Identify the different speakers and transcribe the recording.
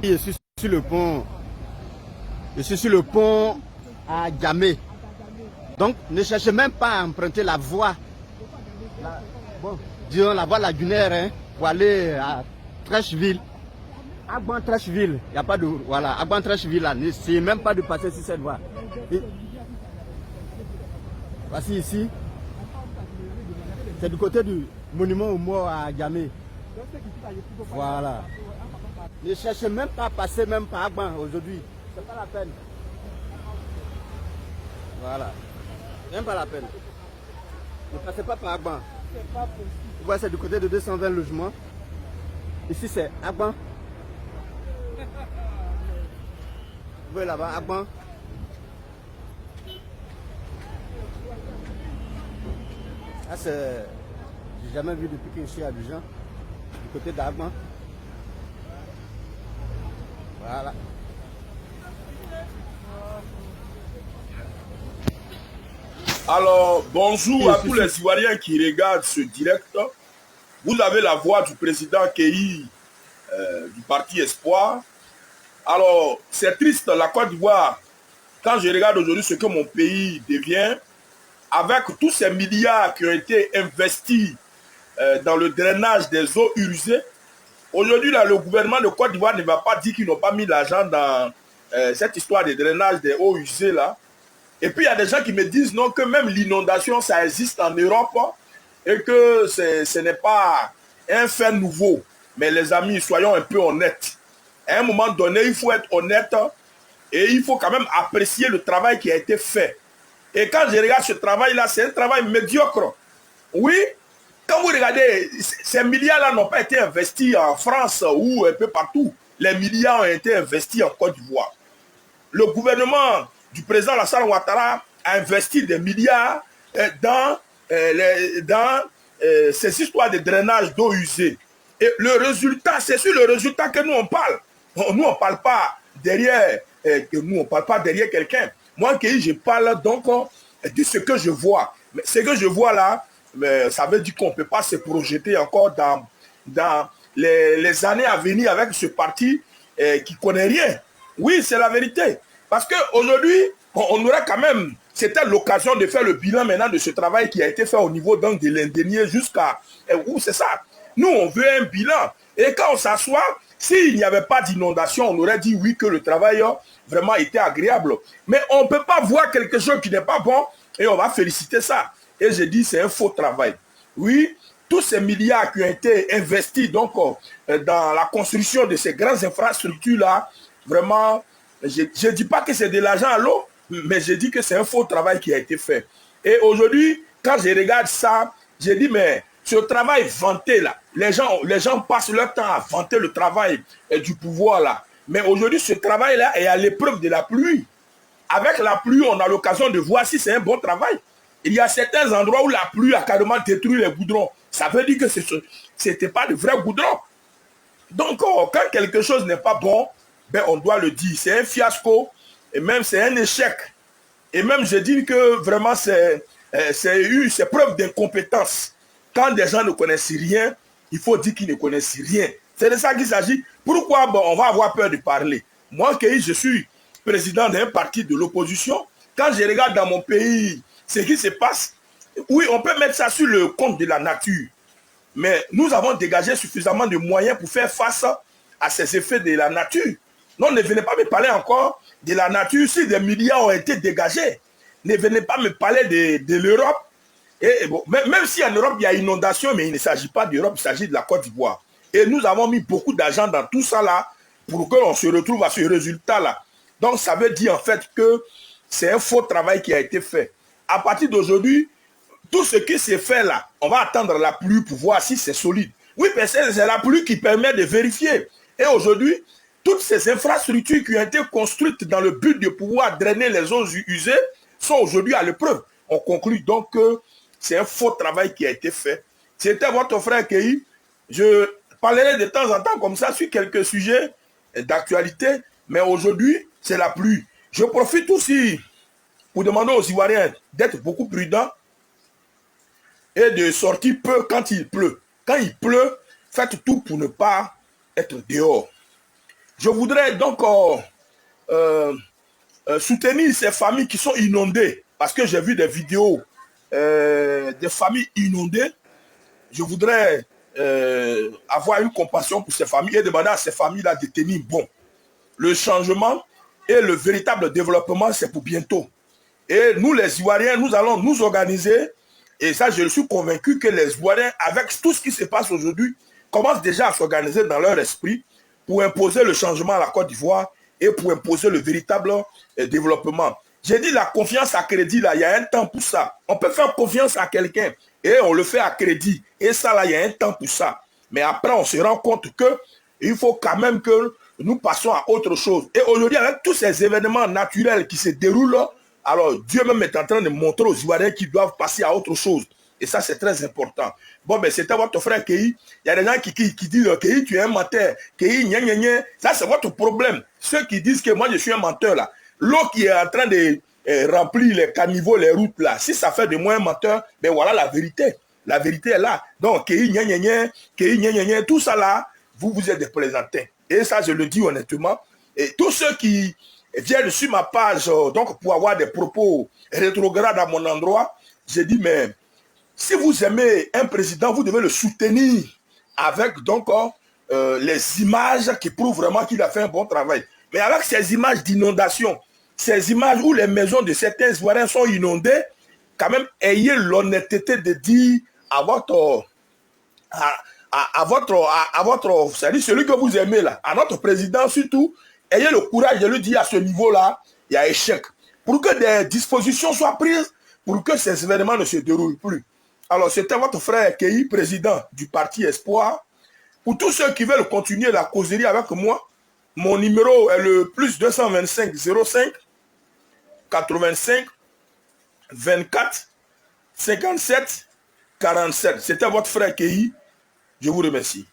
Speaker 1: Je suis sur le pont. Je suis sur le pont à Djamé. Donc, ne cherchez même pas à emprunter la voie. Disons la voie lagunaire hein, pour aller à Trècheville. Agban Trècheville. Il n'y a pas de. Voilà, Agban Trècheville là. N'essayez même pas de passer sur cette voie. Et, voici ici. C'est du côté du monument aux morts à Djamé. Voilà. Ne cherchez même pas à passer même par Agban aujourd'hui. C'est pas la peine. Voilà. Même pas la peine. Ne passez pas par Agban. Vous voyez, c'est du côté de 220 logements. Ici, c'est Agban. Vous voyez là-bas, Agban. Là, c'est. J'ai jamais vu depuis que je suis à Abidjan. Du côté d'Agban. Voilà.
Speaker 2: Alors, bonjour à tous les Ivoiriens qui regardent ce direct. Vous avez la voix du président Kéhi du parti Espoir. Alors, c'est triste, la Côte d'Ivoire, quand je regarde aujourd'hui ce que mon pays devient, avec tous ces milliards qui ont été investis dans le drainage des eaux usées, aujourd'hui, le gouvernement de Côte d'Ivoire ne va pas dire qu'ils n'ont pas mis l'argent dans cette histoire de drainage des eaux usées là. Et puis il y a des gens qui me disent non, que même l'inondation, ça existe en Europe et que ce n'est pas un fait nouveau. Mais les amis, soyons un peu honnêtes. À un moment donné, il faut être honnête et il faut quand même apprécier le travail qui a été fait. Et quand je regarde ce travail-là, c'est un travail médiocre. Oui, quand vous regardez, ces milliards-là n'ont pas été investis en France ou un peu partout. Les milliards ont été investis en Côte d'Ivoire. Le gouvernement du président Alassane Ouattara a investi des milliards dans ces histoires de drainage d'eau usée. Et le résultat, c'est sur le résultat que nous on parle. Nous on ne parle pas derrière, quelqu'un. Moi, je parle donc de ce que je vois. Mais ce que je vois là, ça veut dire qu'on ne peut pas se projeter encore dans les années à venir avec ce parti qui ne connaît rien. Oui, c'est la vérité. Parce qu'aujourd'hui, on aurait quand même, c'était l'occasion de faire le bilan maintenant de ce travail qui a été fait au niveau donc de l'Indénier jusqu'à où c'est ça. Nous, on veut un bilan. Et quand on s'assoit, s'il n'y avait pas d'inondation, on aurait dit oui que le travail vraiment était agréable. Mais on ne peut pas voir quelque chose qui n'est pas bon et on va féliciter ça. Et je dis c'est un faux travail. Oui, tous ces milliards qui ont été investis donc dans la construction de ces grandes infrastructures-là, vraiment, je ne dis pas que c'est de l'argent à l'eau, mais je dis que c'est un faux travail qui a été fait. Et aujourd'hui, quand je regarde ça, je dis, mais ce travail vanté là, les gens passent leur temps à vanter le travail du pouvoir là. Mais aujourd'hui, ce travail-là est à l'épreuve de la pluie. Avec la pluie, on a l'occasion de voir si c'est un bon travail. Il y a certains endroits où la pluie a carrément détruit les goudrons. Ça veut dire que ce n'était pas de vrais goudrons. Donc, quand quelque chose n'est pas bon, ben, on doit le dire. C'est un fiasco et même c'est un échec. Et même je dis que vraiment c'est preuve d'incompétence. Quand des gens ne connaissent rien, il faut dire qu'ils ne connaissent rien. C'est de ça qu'il s'agit. Pourquoi on va avoir peur de parler? Moi, je suis président d'un parti de l'opposition. Quand je regarde dans mon pays ce qui se passe, oui, on peut mettre ça sur le compte de la nature. Mais nous avons dégagé suffisamment de moyens pour faire face à ces effets de la nature. Non, ne venez pas me parler encore de la nature si des milliards ont été dégagés. Ne venez pas me parler de l'Europe. Et bon, même si en Europe il y a inondation, mais il ne s'agit pas d'Europe, il s'agit de la Côte d'Ivoire. Et nous avons mis beaucoup d'argent dans tout ça là pour qu'on se retrouve à ce résultat là. Donc ça veut dire en fait que c'est un faux travail qui a été fait. À partir d'aujourd'hui, tout ce qui s'est fait là, on va attendre la pluie pour voir si c'est solide. Oui, mais c'est la pluie qui permet de vérifier. Et aujourd'hui, toutes ces infrastructures qui ont été construites dans le but de pouvoir drainer les eaux usées sont aujourd'hui à l'épreuve. On conclut donc que c'est un faux travail qui a été fait. C'était votre frère Kéhi. Je parlerai de temps en temps comme ça sur quelques sujets d'actualité, mais aujourd'hui, c'est la pluie. Je profite aussi pour demander aux Ivoiriens d'être beaucoup prudents et de sortir peu quand il pleut. Quand il pleut, faites tout pour ne pas être dehors. Je voudrais donc soutenir ces familles qui sont inondées, parce que j'ai vu des vidéos des familles inondées. Je voudrais avoir une compassion pour ces familles et demander à ces familles-là de tenir bon. Le changement et le véritable développement, c'est pour bientôt. Et nous, les Ivoiriens, nous allons nous organiser. Et ça, je suis convaincu que les Ivoiriens, avec tout ce qui se passe aujourd'hui, commencent déjà à s'organiser dans leur esprit pour imposer le changement à la Côte d'Ivoire et pour imposer le véritable développement. J'ai dit la confiance à crédit, là, il y a un temps pour ça. On peut faire confiance à quelqu'un et on le fait à crédit. Et ça, là, il y a un temps pour ça. Mais après, on se rend compte qu'il faut quand même que nous passons à autre chose. Et aujourd'hui, avec tous ces événements naturels qui se déroulent, alors Dieu même est en train de montrer aux Ivoiriens qu'ils doivent passer à autre chose. Et ça, c'est très important. Bon, ben, c'était votre frère Kei. Il y a des gens qui disent Kei, tu es un menteur. Kei, gna gna gna. Ça, c'est votre problème. Ceux qui disent que moi, je suis un menteur, là. L'eau qui est en train de remplir les caniveaux, les routes, là. Si ça fait de moi un menteur, ben voilà la vérité. La vérité est là. Donc, Kei, gna gna gna. Kei, gna gna gna. Tout ça, là, vous êtes des plaisantins. Et ça, je le dis honnêtement. Et tous ceux qui viennent sur ma page, donc, pour avoir des propos rétrogrades à mon endroit, j'ai dit, mais si vous aimez un président, vous devez le soutenir avec donc les images qui prouvent vraiment qu'il a fait un bon travail. Mais avec ces images d'inondation, ces images où les maisons de certains Ivoiriens sont inondées, quand même, ayez l'honnêteté de dire à votre, c'est-à-dire celui que vous aimez là, à notre président surtout, ayez le courage de lui dire à ce niveau-là, il y a échec. Pour que des dispositions soient prises, pour que ces événements ne se déroulent plus. Alors, c'était votre frère Kei, président du parti Espoir. Pour tous ceux qui veulent continuer la causerie avec moi, mon numéro est le plus 225 05 85 24 57 47. C'était votre frère Kei. Je vous remercie.